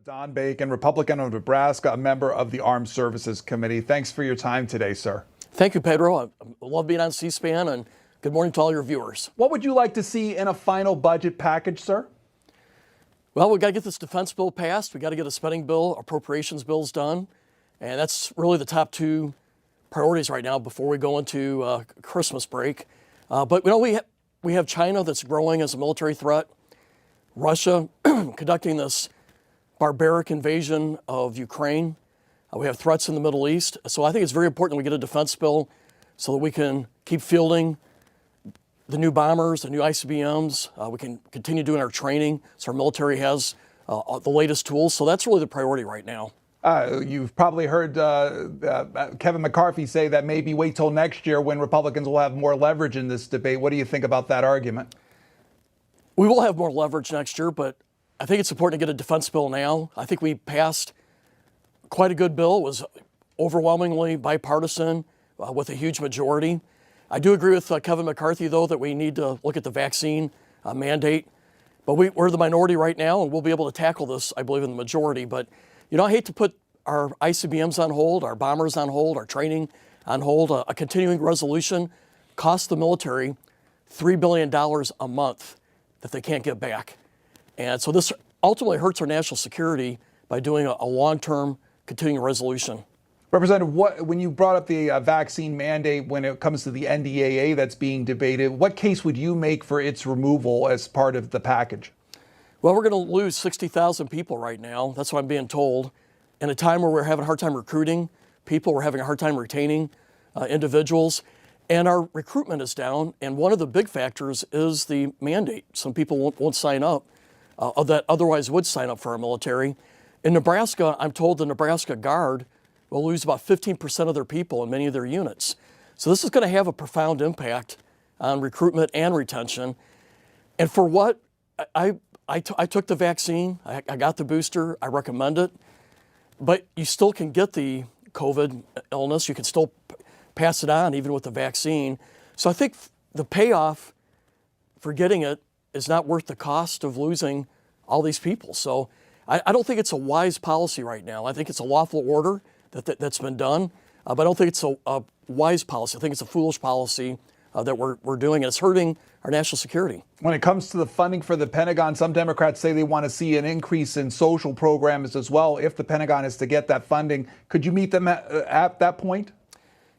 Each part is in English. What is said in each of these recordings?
Don Bacon, Republican of Nebraska, a member of the Armed Services Committee. Thanks for your time today, sir. Thank you, Pedro. I love being on C-SPAN, and good morning to all your viewers. What would you like to see in a final budget package, sir? Well, we've got to get this defense bill passed. We've got to get a spending bill, appropriations bills done. And that's really the top two priorities right now before we go into Christmas break. But you know, we have China that's growing as a military threat. Russia conducting this barbaric invasion of Ukraine. We have threats in the Middle East. So I think it's very important we get a defense bill so that we can keep fielding the new bombers, the new ICBMs. We can continue doing our training so our military has the latest tools. So that's really the priority right now. You've probably heard Kevin McCarthy say that maybe wait till next year when Republicans will have more leverage in this debate. What do you think about that argument? We will have more leverage next year, but I think it's important to get a defense bill now. I think we passed quite a good bill. It was overwhelmingly bipartisan with a huge majority. I do agree with Kevin McCarthy, though, that we need to look at the vaccine mandate. But we're the minority right now, and we'll be able to tackle this, I believe, in the majority. But, you know, I hate to put our ICBMs on hold, our bombers on hold, our training on hold. A continuing resolution costs the military $3 billion a month that they can't get back. And so this ultimately hurts our national security by doing a long-term continuing resolution. Representative, when you brought up the vaccine mandate when it comes to the NDAA that's being debated, what case would you make for its removal as part of the package? Well, we're going to lose 60,000 people right now. That's what I'm being told. In a time where we're having a hard time recruiting people, we're having a hard time retaining individuals. And our recruitment is down, and one of the big factors is the mandate. Some people won't sign up that otherwise would sign up for our military. In Nebraska, I'm told the Nebraska Guard will lose about 15% of their people in many of their units. So this is going to have a profound impact on recruitment and retention. And for what, I took the vaccine, I got the booster, I recommend it, but you still can get the COVID illness, you can still pass it on even with the vaccine. So I think the payoff for getting it is not worth the cost of losing all these people. So I don't think it's a wise policy right now. I think it's a lawful order that's been done, but I don't think it's a wise policy. I think it's a foolish policy that we're doing, and it's hurting our national security. When it comes to the funding for the Pentagon, some Democrats say they want to see an increase in social programs as well if the Pentagon is to get that funding. Could you meet them at that point?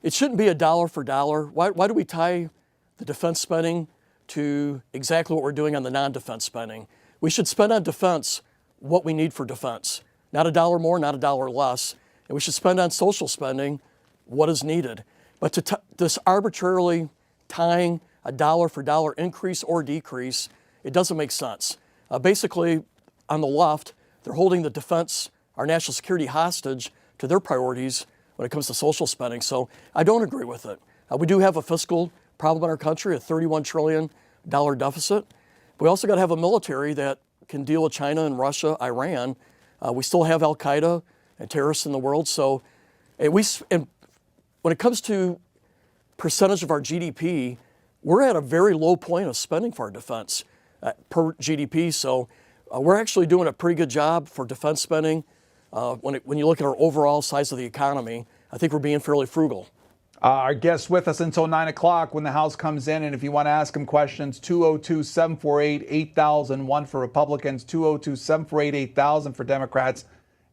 It shouldn't be a dollar for dollar. Why do we tie the defense spending to exactly what we're doing on the non-defense spending? We should spend on defense what we need for defense. Not a dollar more, not a dollar less. And we should spend on social spending what is needed. But this arbitrarily tying a dollar for dollar increase or decrease, it doesn't make sense. Basically, on the left, they're holding the defense, our national security hostage to their priorities when it comes to social spending. So I don't agree with it. We do have a fiscal problem in our country, a $31 trillion deficit. We also got to have a military that can deal with China and Russia, Iran. We still have Al-Qaeda and terrorists in the world. So and when it comes to percentage of our GDP, we're at a very low point of spending for our defense per GDP. So we're actually doing a pretty good job for defense spending. When you look at our overall size of the economy, I think we're being fairly frugal. Our guest's with us until 9 o'clock when the House comes in. And if you want to ask him questions, 202-748-8001 for Republicans, 202-748-8000 for Democrats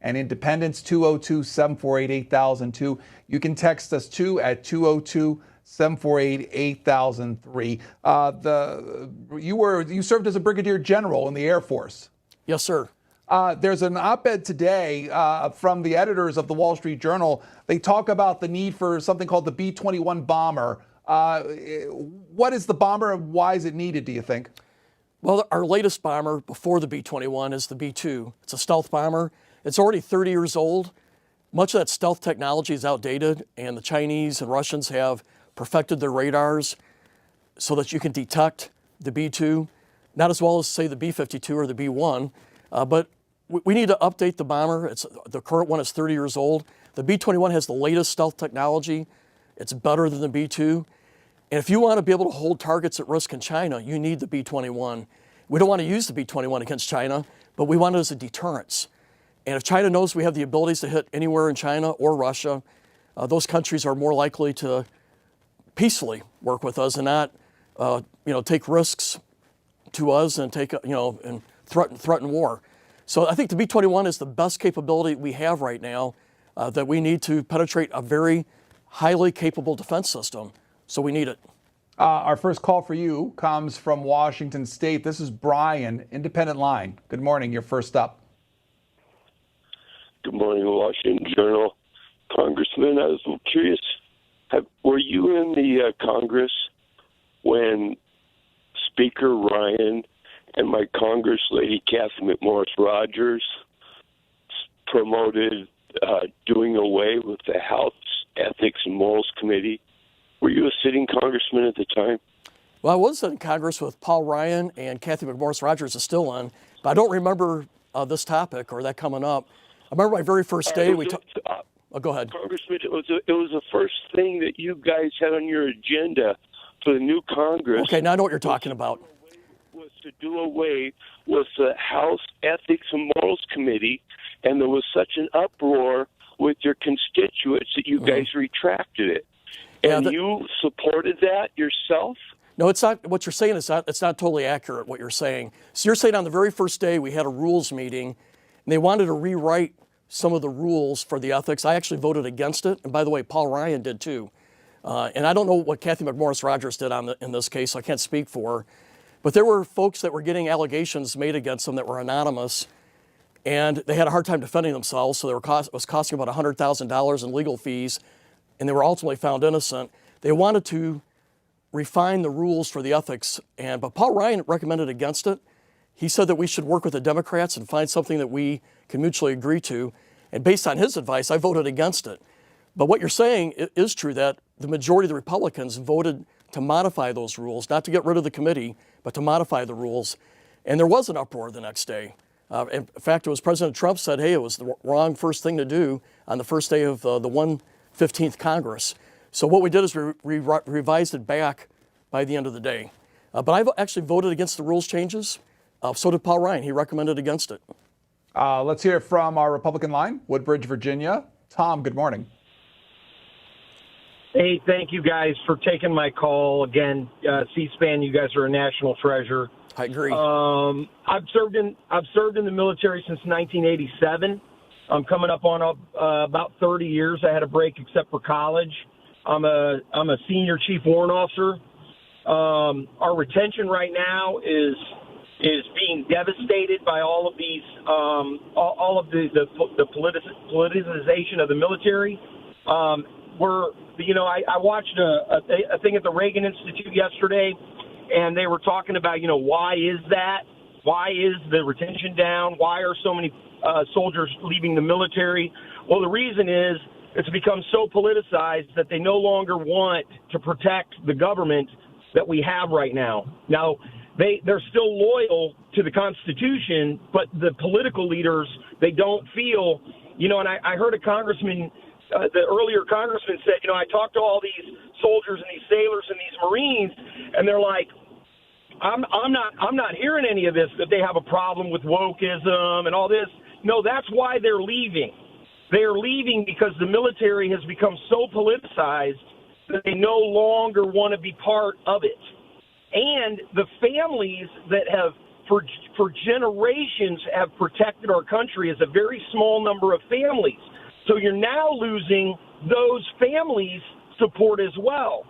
and Independents, 202-748-8002. You can text us too at 202-748-8003. You served as a brigadier general in the Air Force. Yes, sir. There's an op-ed today from the editors of the Wall Street Journal. They talk about the need for something called the B-21 bomber. What is the bomber and why is it needed, do you think? Well, our latest bomber before the B-21 is the B-2. It's a stealth bomber. It's already 30 years old. Much of that stealth technology is outdated, and the Chinese and Russians have perfected their radars so that you can detect the B-2, not as well as, say, the B-52 or the B-1, but we need to update the bomber. The current one is 30 years old. The B-21 has the latest stealth technology. It's better than the B-2. And if you want to be able to hold targets at risk in China, you need the B-21. We don't want to use the B-21 against China, but we want it as a deterrence. And if China knows we have the abilities to hit anywhere in China or Russia, those countries are more likely to peacefully work with us and not, take risks to us and and threaten war. So I think the B-21 is the best capability we have right now that we need to penetrate a very highly capable defense system. So we need it. Our first call for you comes from Washington State. This is Brian, Independent Line. Good morning. You're first up. Good morning, Washington Journal. Congressman, I was curious, were you in the Congress when Speaker Ryan and my Congress lady, Kathy McMorris Rogers, promoted doing away with the House Ethics and Morals Committee? Were you a sitting congressman at the time? Well, I was in Congress with Paul Ryan, and Kathy McMorris Rogers is still on, but I don't remember this topic or that coming up. I remember my very first day. Go ahead. Congressman, it was the first thing that you guys had on your agenda for the new Congress. Okay, now I know what you're talking about. Was to do away with the House Ethics and Morals Committee, and there was such an uproar with your constituents that you guys retracted it. And you supported that yourself? No, it's not. What you're saying is it's not totally accurate, what you're saying. So you're saying on the very first day we had a rules meeting, and they wanted to rewrite some of the rules for the ethics. I actually voted against it. And by the way, Paul Ryan did too. And I don't know what Kathy McMorris Rogers did in this case, so I can't speak for her. But there were folks that were getting allegations made against them that were anonymous, and they had a hard time defending themselves, so it was costing about $100,000 in legal fees, and they were ultimately found innocent. They wanted to refine the rules for the ethics, but Paul Ryan recommended against it. He said that we should work with the Democrats and find something that we can mutually agree to, and based on his advice, I voted against it. But what you're saying is true, that the majority of the Republicans voted to modify those rules, not to get rid of the committee, but to modify the rules. And there was an uproar the next day. In fact, it was President Trump said, hey, it was the wrong first thing to do on the first day of the 115th Congress. So what we did is we revised it back by the end of the day. But I actually voted against the rules changes. So did Paul Ryan. He recommended against it. Let's hear from our Republican line, Woodbridge, Virginia. Tom, good morning. Hey, thank you guys for taking my call. Again, C-SPAN, you guys are a national treasure. I agree. I've served in the military since 1987. I'm coming up on about 30 years. I had a break except for college. I'm a senior chief warrant officer. Our retention right now is being devastated by all of these, all of the politicization of the military. I watched a thing at the Reagan Institute yesterday, and they were talking about, why is that? Why is the retention down? Why are so many soldiers leaving the military? Well, the reason is it's become so politicized that they no longer want to protect the government that we have right now. Now, they're still loyal to the Constitution, but the political leaders, they don't feel, and I heard a congressman, the earlier congressman said, I talked to all these soldiers and these sailors and these Marines, and they're like, I'm not hearing any of this, that they have a problem with wokeism and all this. No, that's why they're leaving. They're leaving because the military has become so politicized that they no longer want to be part of it. And the families that have, for generations, have protected our country is a very small number of families. So you're now losing those families' support as well,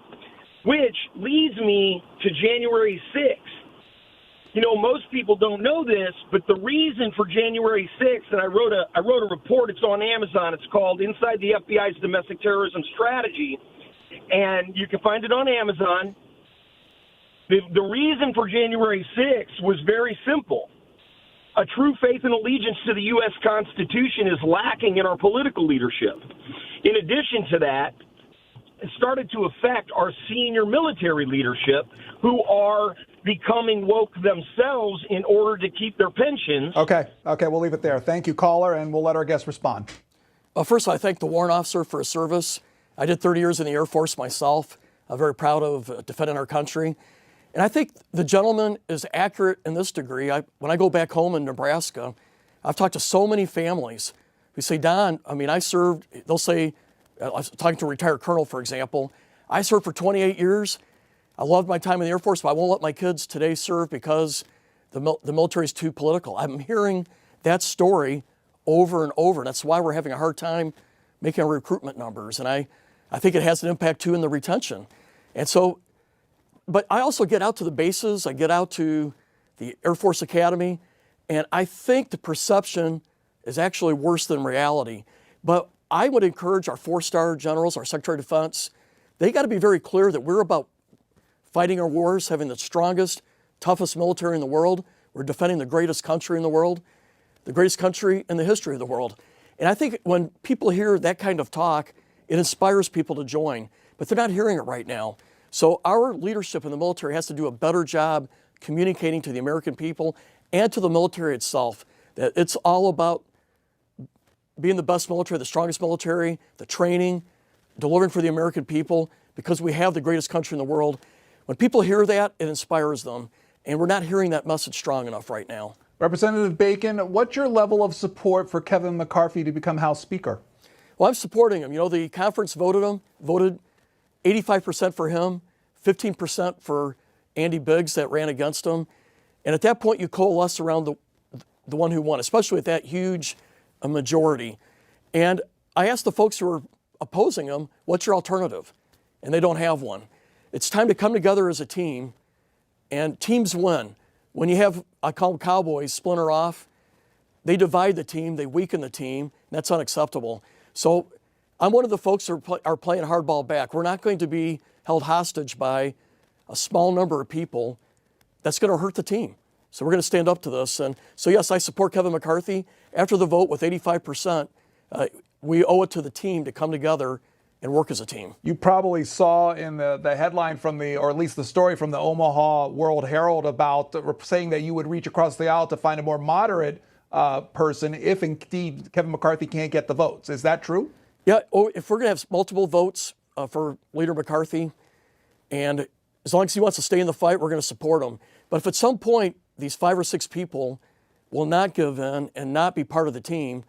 which leads me to January 6th. Most people don't know this, but the reason for January 6th, and I wrote a report, it's on Amazon, it's called Inside the FBI's Domestic Terrorism Strategy, and you can find it on Amazon. The reason for January 6th was very simple. A true faith and allegiance to the U.S. Constitution is lacking in our political leadership. In addition to that, it started to affect our senior military leadership, who are becoming woke themselves in order to keep their pensions. Okay, we'll leave it there. Thank you, caller, and we'll let our guest respond. First, I thank the warrant officer for his service. I did 30 years in the Air Force myself. I'm very proud of defending our country. And I think the gentleman is accurate in this degree. When I go back home in Nebraska, I've talked to so many families who say, Don, I mean, I served, they'll say, I was talking to a retired colonel, for example, I served for 28 years. I loved my time in the Air Force, but I won't let my kids today serve because the military is too political. I'm hearing that story over and over. That's why we're having a hard time making our recruitment numbers. And I think it has an impact too in the retention. And so, but I also get out to the bases, I get out to the Air Force Academy, and I think the perception is actually worse than reality. But I would encourage our 4-star generals, our Secretary of Defense, they got to be very clear that we're about fighting our wars, having the strongest, toughest military in the world. We're defending the greatest country in the world, the greatest country in the history of the world. And I think when people hear that kind of talk, it inspires people to join, but they're not hearing it right now. So our leadership in the military has to do a better job communicating to the American people and to the military itself that it's all about being the best military, the strongest military, the training, delivering for the American people, because we have the greatest country in the world. When people hear that, it inspires them, and we're not hearing that message strong enough right now. Representative Bacon, what's your level of support for Kevin McCarthy to become House Speaker? Well, I'm supporting him. You know, the conference voted 85% for him, 15% for Andy Biggs that ran against him. And at that point, you coalesce around the one who won, especially with that huge majority. And I asked the folks who are opposing him, what's your alternative? And they don't have one. It's time to come together as a team, and teams win. When you have, I call them cowboys, splinter off, they divide the team, they weaken the team, and that's unacceptable. So I'm one of the folks who are playing hardball back. We're not going to be held hostage by a small number of people. That's going to hurt the team. So we're going to stand up to this. And so, yes, I support Kevin McCarthy. After the vote with 85%, we owe it to the team to come together and work as a team. You probably saw in the headline from or at least the story from the Omaha World Herald about saying that you would reach across the aisle to find a more moderate person if indeed Kevin McCarthy can't get the votes. Is that true? Yeah, if we're going to have multiple votes for Leader McCarthy, and as long as he wants to stay in the fight, we're going to support him. But if at some point these 5 or 6 people will not give in and not be part of the team,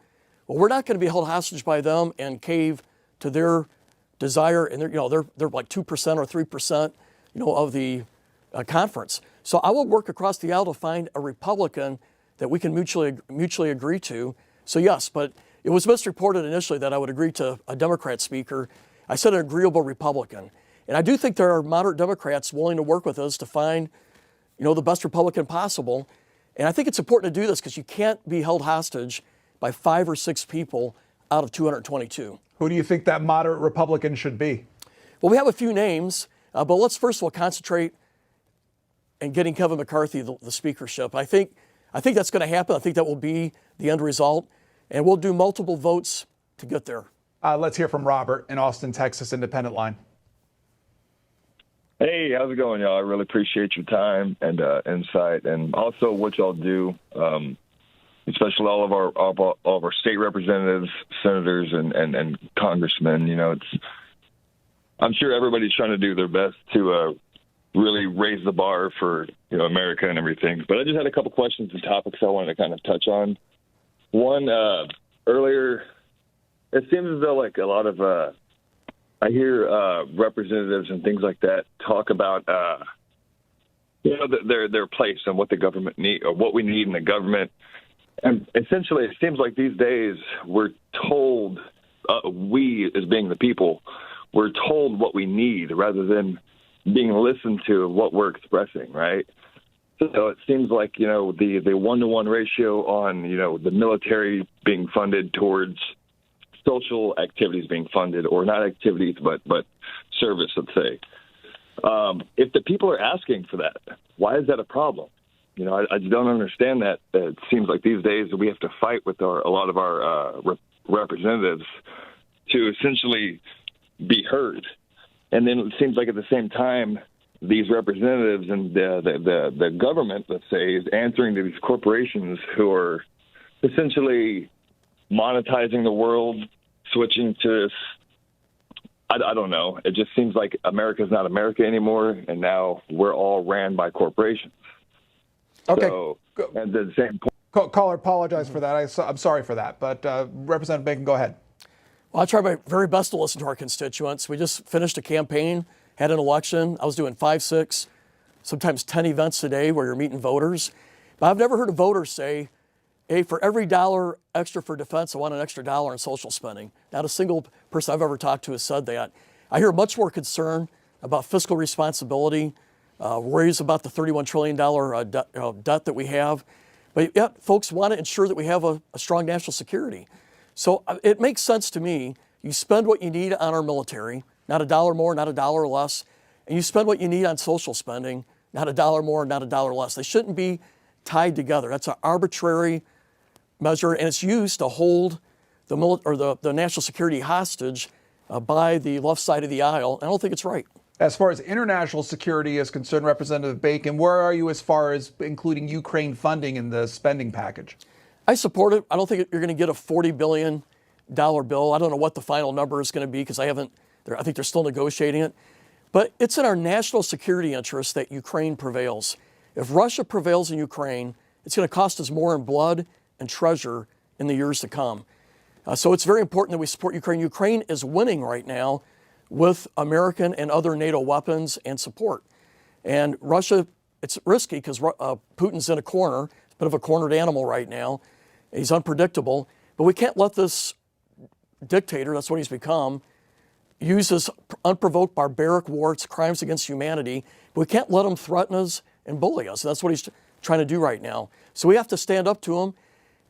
well, we're not going to be held hostage by them and cave to their desire, and they're like 2% or 3%, of the conference. So I will work across the aisle to find a Republican that we can mutually agree to. So yes, but it was misreported initially that I would agree to a Democrat speaker. I said an agreeable Republican, and I do think there are moderate Democrats willing to work with us to find, the best Republican possible. And I think it's important to do this because you can't be held hostage by 5 or 6 people out of 222. Who do you think that moderate Republican should be? Well, we have a few names, but let's first of all concentrate in getting Kevin McCarthy the speakership. I think that's going to happen. I think that will be the end result, and we'll do multiple votes to get there. Let's hear from Robert in Austin, Texas, Independent Line. Hey, how's it going, y'all? I really appreciate your time and insight, and also what y'all do. Especially all of our state representatives, senators, and congressmen. I'm sure everybody's trying to do their best to really raise the bar for America and everything. But I just had a couple questions and topics I wanted to kind of touch on. One, earlier, it seems as though like a lot of I hear representatives and things like that talk about their place and what the government need or what we need in the government. And essentially, it seems like these days we're told, we as being the people, we're told what we need rather than being listened to what we're expressing, right? So it seems like, the 1-to-1 ratio on, the military being funded towards social activities being funded, or not activities, but service, let's say. If the people are asking for that, why is that a problem? I don't understand that. It seems like these days we have to fight with a lot of our representatives to essentially be heard. And then it seems like at the same time, these representatives and the government, let's say, is answering to these corporations who are essentially monetizing the world, switching to, I don't know. It just seems like America's not America anymore, and now we're all ran by corporations. Okay. So, at the same point, Caller, apologize for that. I'm sorry for that. But Representative Bacon, go ahead. Well, I try my very best to listen to our constituents. We just finished a campaign, had an election. I was doing 5, 6, sometimes 10 events a day where you're meeting voters. But I've never heard a voter say, hey, for every dollar extra for defense, I want an extra dollar in social spending. Not a single person I've ever talked to has said that. I hear much more concern about fiscal responsibility, worries about the $31 trillion debt that we have. But yet, folks want to ensure that we have a strong national security. So it makes sense to me. You spend what you need on our military, not a dollar more, not a dollar less. And you spend what you need on social spending, not a dollar more, not a dollar less. They shouldn't be tied together. That's an arbitrary measure, and it's used to hold the national security hostage by the left side of the aisle. I don't think it's right. As far as international security is concerned, Representative Bacon, where are you as far as including Ukraine funding in the spending package? I support it. I don't think you're going to get a $40 billion bill. I don't know what the final number is going to be because I think they're still negotiating it. But it's in our national security interest that Ukraine prevails. If Russia prevails in Ukraine, it's going to cost us more in blood and treasure in the years to come. So it's very important that we support Ukraine. Ukraine is winning right now with American and other NATO weapons and support. And Russia, it's risky because Putin's in a corner, a bit of a cornered animal right now. He's unpredictable, but we can't let this dictator, that's what he's become, use this unprovoked barbaric war, it's crimes against humanity, but we can't let him threaten us and bully us. That's what he's trying to do right now. So we have to stand up to him.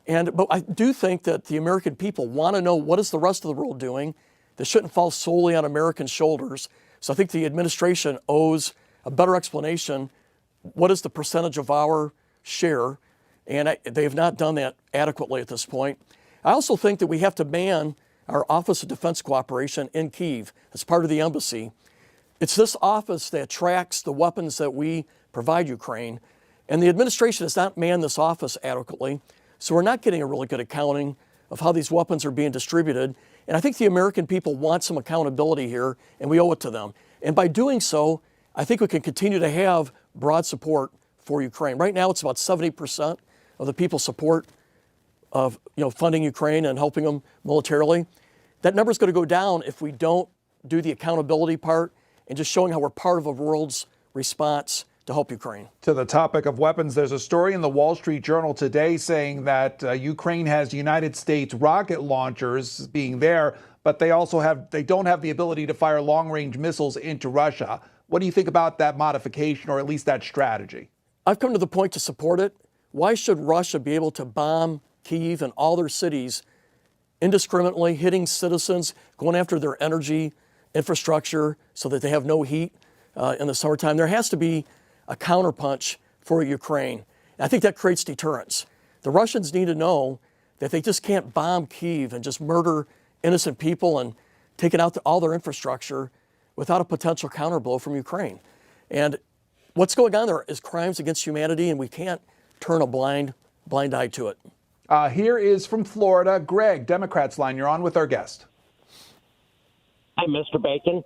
But I do think that the American people want to know what is the rest of the world doing. This shouldn't fall solely on American shoulders. So I think the administration owes a better explanation. What is the percentage of our share? And they have not done that adequately at this point. I also think that we have to ban our Office of Defense Cooperation in Kyiv as part of the embassy. It's this office that tracks the weapons that we provide Ukraine. And the administration has not manned this office adequately. So we're not getting a really good accounting of how these weapons are being distributed. And I think the American people want some accountability here, and we owe it to them. And by doing so, I think we can continue to have broad support for Ukraine. Right now, it's about 70% of the people support of funding Ukraine and helping them militarily. That number is going to go down if we don't do the accountability part and just showing how we're part of a world's response to help Ukraine. To the topic of weapons, there's a story in the Wall Street Journal today saying that Ukraine has United States rocket launchers being there, but they don't have the ability to fire long-range missiles into Russia. What do you think about that modification, or at least that strategy? I've come to the point to support it. Why should Russia be able to bomb Kyiv and all their cities indiscriminately, hitting citizens, going after their energy infrastructure so that they have no heat in the summertime? There has to be a counterpunch for Ukraine. And I think that creates deterrence. The Russians need to know that they just can't bomb Kyiv and just murder innocent people and take out all their infrastructure without a potential counterblow from Ukraine. And what's going on there is crimes against humanity, and we can't turn a blind eye to it. Here is from Florida, Greg, Democrats line. You're on with our guest. Hi, Mr. Bacon.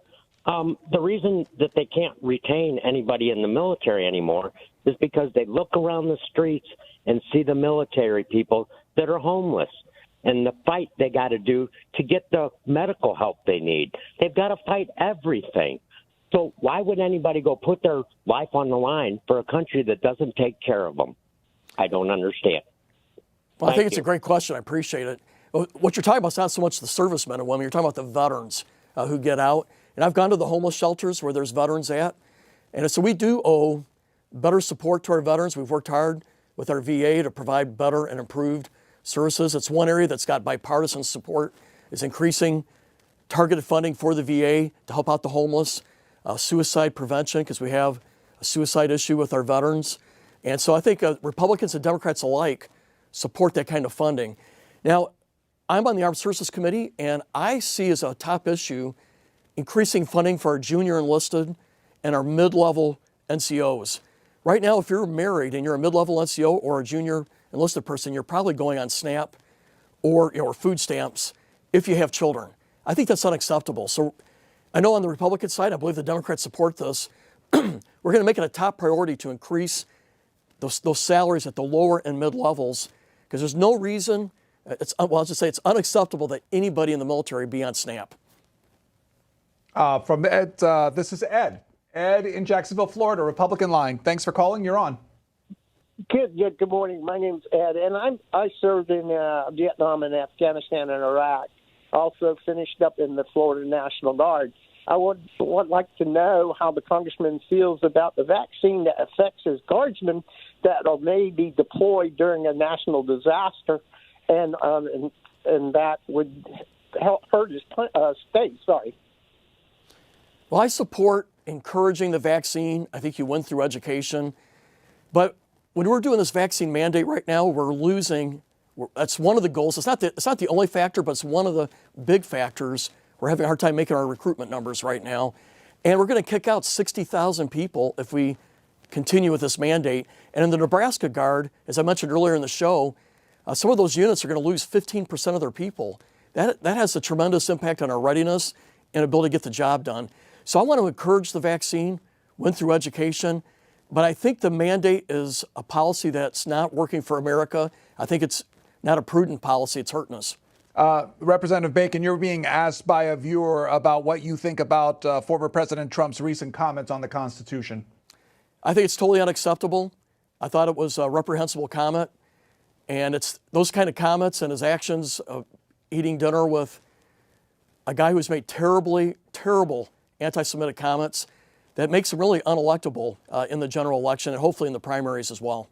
The reason that they can't retain anybody in the military anymore is because they look around the streets and see the military people that are homeless and the fight they got to do to get the medical help they need. They've got to fight everything. So why would anybody go put their life on the line for a country that doesn't take care of them? I don't understand. Well, I think it's a great question. I appreciate it. What you're talking about is not so much the servicemen and women. You're talking about the veterans who get out. And I've gone to the homeless shelters where there's veterans at. And so we do owe better support to our veterans. We've worked hard with our VA to provide better and improved services. It's one area that's got bipartisan support, is increasing targeted funding for the VA to help out the homeless, suicide prevention, because we have a suicide issue with our veterans. And so I think Republicans and Democrats alike support that kind of funding. Now, I'm on the Armed Services Committee, and I see as a top issue increasing funding for our junior enlisted and our mid-level NCOs. Right now, if you're married and you're a mid-level NCO or a junior enlisted person, you're probably going on SNAP or food stamps if you have children. I think that's unacceptable. So I know on the Republican side, I believe the Democrats support this. We're going to make it a top priority to increase those salaries at the lower and mid levels. because there's no reason, I'll just say it's unacceptable that anybody in the military be on SNAP. From Ed, this is Ed. Ed in Jacksonville, Florida, Republican line. Thanks for calling. You're on. Good morning. My name's Ed, and I served in Vietnam and Afghanistan and Iraq. Also finished up in the Florida National Guard. I would like to know how the congressman feels about the vaccine that affects his guardsmen that may be deployed during a national disaster, and that would help hurt his state. Sorry. Well, I support encouraging the vaccine. I think you win through education. But when we're doing this vaccine mandate right now, we're losing. That's one of the goals. It's not the only factor, but it's one of the big factors. We're having a hard time making our recruitment numbers right now. And we're going to kick out 60,000 people if we continue with this mandate. And in the Nebraska Guard, as I mentioned earlier in the show, some of those units are going to lose 15% of their people. That has a tremendous impact on our readiness and ability to get the job done. So I want to encourage the vaccine, win through education, but I think the mandate is a policy that's not working for America. I think it's not a prudent policy. It's hurting us. Representative Bacon, you're being asked by a viewer about what you think about former President Trump's recent comments on the Constitution. I think it's totally unacceptable. I thought it was a reprehensible comment. And it's those kind of comments and his actions of eating dinner with a guy who's made terrible anti-Semitic comments that makes him really unelectable in the general election and hopefully in the primaries as well.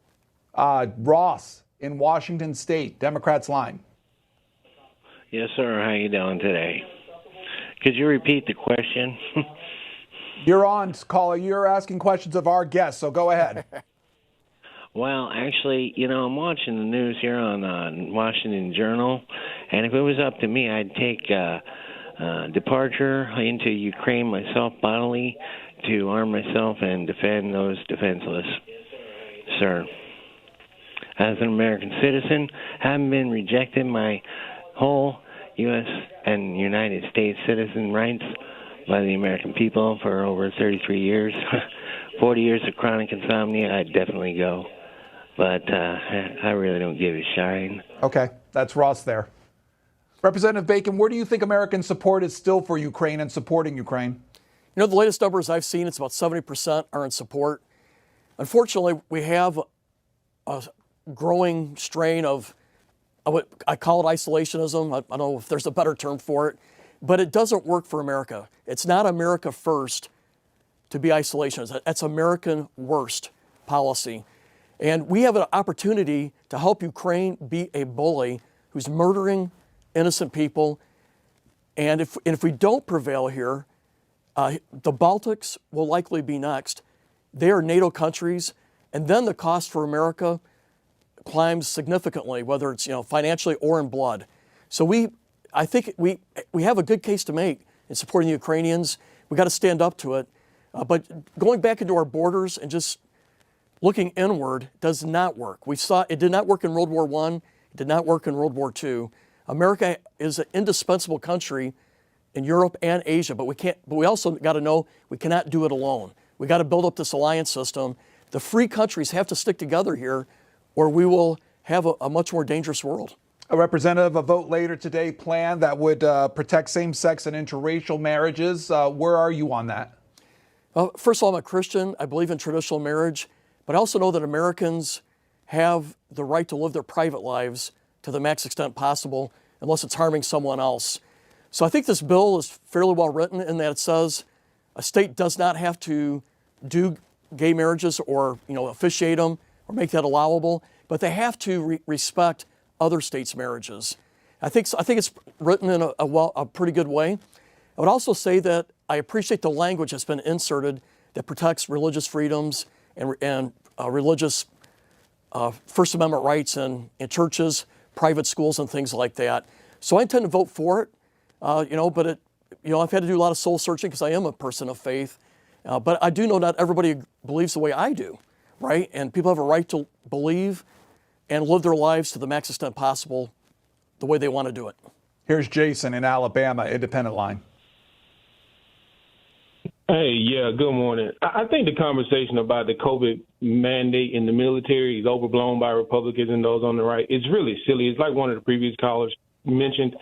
Ross in Washington State, Democrats line. Yes, sir. How you doing today? Could you repeat the question? You're on, caller. You're asking questions of our guests, so go ahead. Well, actually, I'm watching the news here on Washington Journal, and if it was up to me, I'd take departure into Ukraine myself bodily to arm myself and defend those defenseless, sir. As an American citizen, having been rejected my whole U.S. and United States citizen rights by the American people for over 33 years, 40 years of chronic insomnia, I'd definitely go. But I really don't give a shine. Okay, that's Ross there. Representative Bacon, where do you think American support is still for Ukraine and supporting Ukraine? The latest numbers I've seen, it's about 70% are in support. Unfortunately, we have a growing strain of what I call it isolationism. I don't know if there's a better term for it, but it doesn't work for America. It's not America first to be isolationist. That's American worst policy. And we have an opportunity to help Ukraine beat a bully who's murdering innocent people. And if we don't prevail here, the Baltics will likely be next. They are NATO countries, and then the cost for America climbs significantly, whether it's financially or in blood. So I think we have a good case to make in supporting the Ukrainians. We got to stand up to it. But going back into our borders and just looking inward does not work. We saw it did not work in World War I. It did not work in World War II. America is an indispensable country in Europe and Asia, but we also got to know we cannot do it alone. We got to build up this alliance system. The free countries have to stick together here, or we will have a much more dangerous world. A representative, a vote later today planned that would protect same-sex and interracial marriages. Where are you on that? First of all, I'm a Christian. I believe in traditional marriage, but I also know that Americans have the right to live their private lives to the max extent possible, unless it's harming someone else. So I think this bill is fairly well written in that it says a state does not have to do gay marriages or officiate them or make that allowable, but they have to respect other states' marriages. I think it's written in a pretty good way. I would also say that I appreciate the language that's been inserted that protects religious freedoms and religious First Amendment rights in churches, private schools, and things like that. So I intend to vote for it, but I've had to do a lot of soul searching because I am a person of faith. But I do know not everybody believes the way I do, right? And people have a right to believe and live their lives to the max extent possible the way they want to do it. Here's Jason in Alabama, Independent line. Hey, yeah, good morning. I think the conversation about the COVID mandate in the military is overblown by Republicans and those on the right. It's really silly. It's like one of the previous callers mentioned.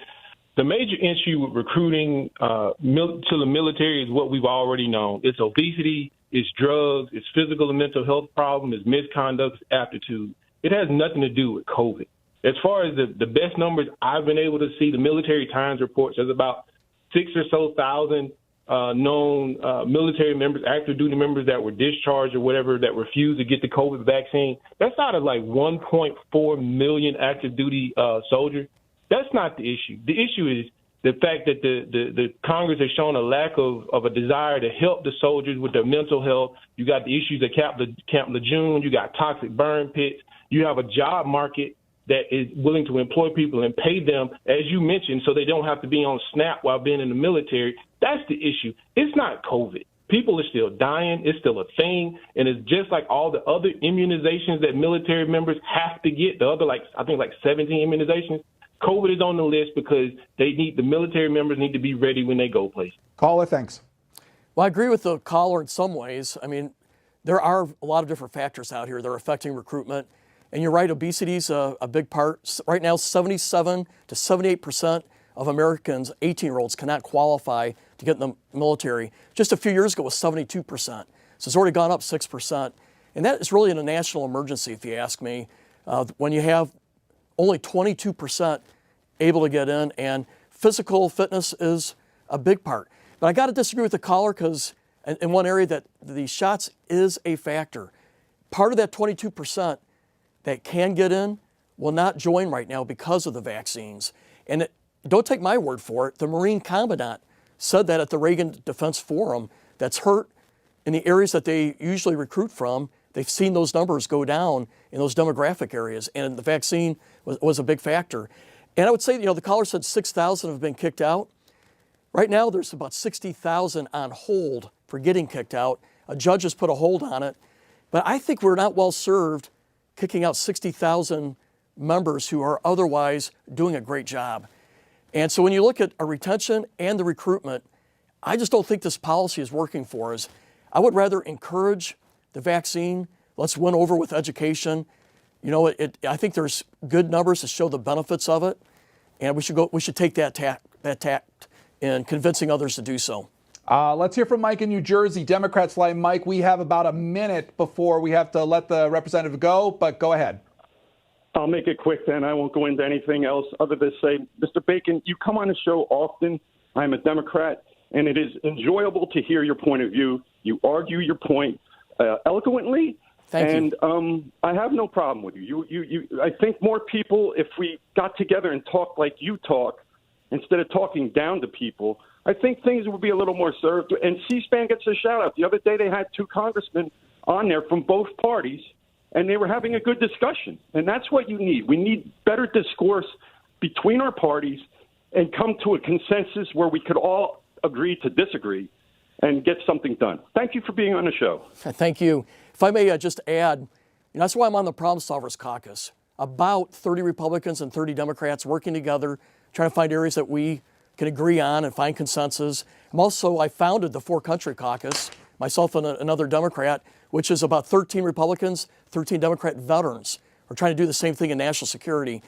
The major issue with recruiting to the military is what we've already known. It's obesity, it's drugs, it's physical and mental health problems, it's misconduct, it's aptitude. It has nothing to do with COVID. As far as the best numbers I've been able to see, the Military Times reports there's about 6,000 or so known military members, active duty members that were discharged or whatever that refused to get the COVID vaccine. That's out of like 1.4 million active duty soldiers. That's not the issue. The issue is the fact that the Congress has shown a lack of a desire to help the soldiers with their mental health. You got the issues at Camp Lejeune. You got toxic burn pits. You have a job market that is willing to employ people and pay them, as you mentioned, so they don't have to be on SNAP while being in the military. That's the issue. It's not COVID. People are still dying. It's still a thing. And it's just like all the other immunizations that military members have to get, the other, I think 17 immunizations. COVID is on the list because the military members need to be ready when they go places. Caller, thanks. Well, I agree with the caller in some ways. I mean, there are a lot of different factors out here that are affecting recruitment. And you're right, obesity is a big part. Right now, 77 to 78% of Americans, 18-year-olds, cannot qualify to get in the military. Just a few years ago, it was 72%. So it's already gone up 6%. And that is really a national emergency, if you ask me, when you have only 22% able to get in, and physical fitness is a big part. But I got to disagree with the caller because in one area that the shots is a factor. Part of that 22% that can get in will not join right now because of the vaccines. And don't take my word for it. The Marine Commandant said that at the Reagan Defense Forum, that's hurt in the areas that they usually recruit from. They've seen those numbers go down in those demographic areas, and the vaccine was a big factor. And I would say, the caller said 6,000 have been kicked out. Right now, there's about 60,000 on hold for getting kicked out. A judge has put a hold on it. But I think we're not well served kicking out 60,000 members who are otherwise doing a great job. And so when you look at our retention and the recruitment, I just don't think this policy is working for us. I would rather encourage the vaccine. Let's win over with education. I think there's good numbers to show the benefits of it, and we should take that tact in convincing others to do so. Let's hear from Mike in New Jersey. Democrats like Mike. We have about a minute before we have to let the representative go, but go ahead. I'll make it quick then. I won't go into anything else other than say, Mr. Bacon, you come on the show often. I'm a Democrat, and it is enjoyable to hear your point of view. You argue your point eloquently. Thank you. I have no problem with you. I think more people, if we got together and talked like you talk, instead of talking down to people, I think things would be a little more served. And C-SPAN gets a shout-out. The other day they had two congressmen on there from both parties, and they were having a good discussion. And that's what you need. We need better discourse between our parties and come to a consensus where we could all agree to disagree and get something done. Thank you for being on the show. Thank you. If I may just add, that's why I'm on the Problem Solvers Caucus. About 30 Republicans and 30 Democrats working together, trying to find areas that we can agree on and find consensus. I founded the Four Country Caucus, myself and another Democrat, which is about 13 Republicans, 13 Democrat veterans. We're trying to do the same thing in national security.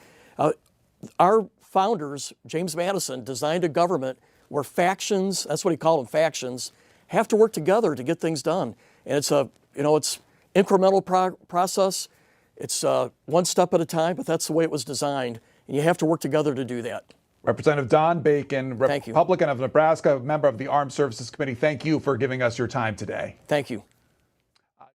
Our founders, James Madison, designed a government where factions, that's what he called them, factions, have to work together to get things done. And it's it's incremental process. It's one step at a time, but that's the way it was designed. And you have to work together to do that. Representative Don Bacon, Republican of Nebraska, member of the Armed Services Committee, thank you for giving us your time today. Thank you.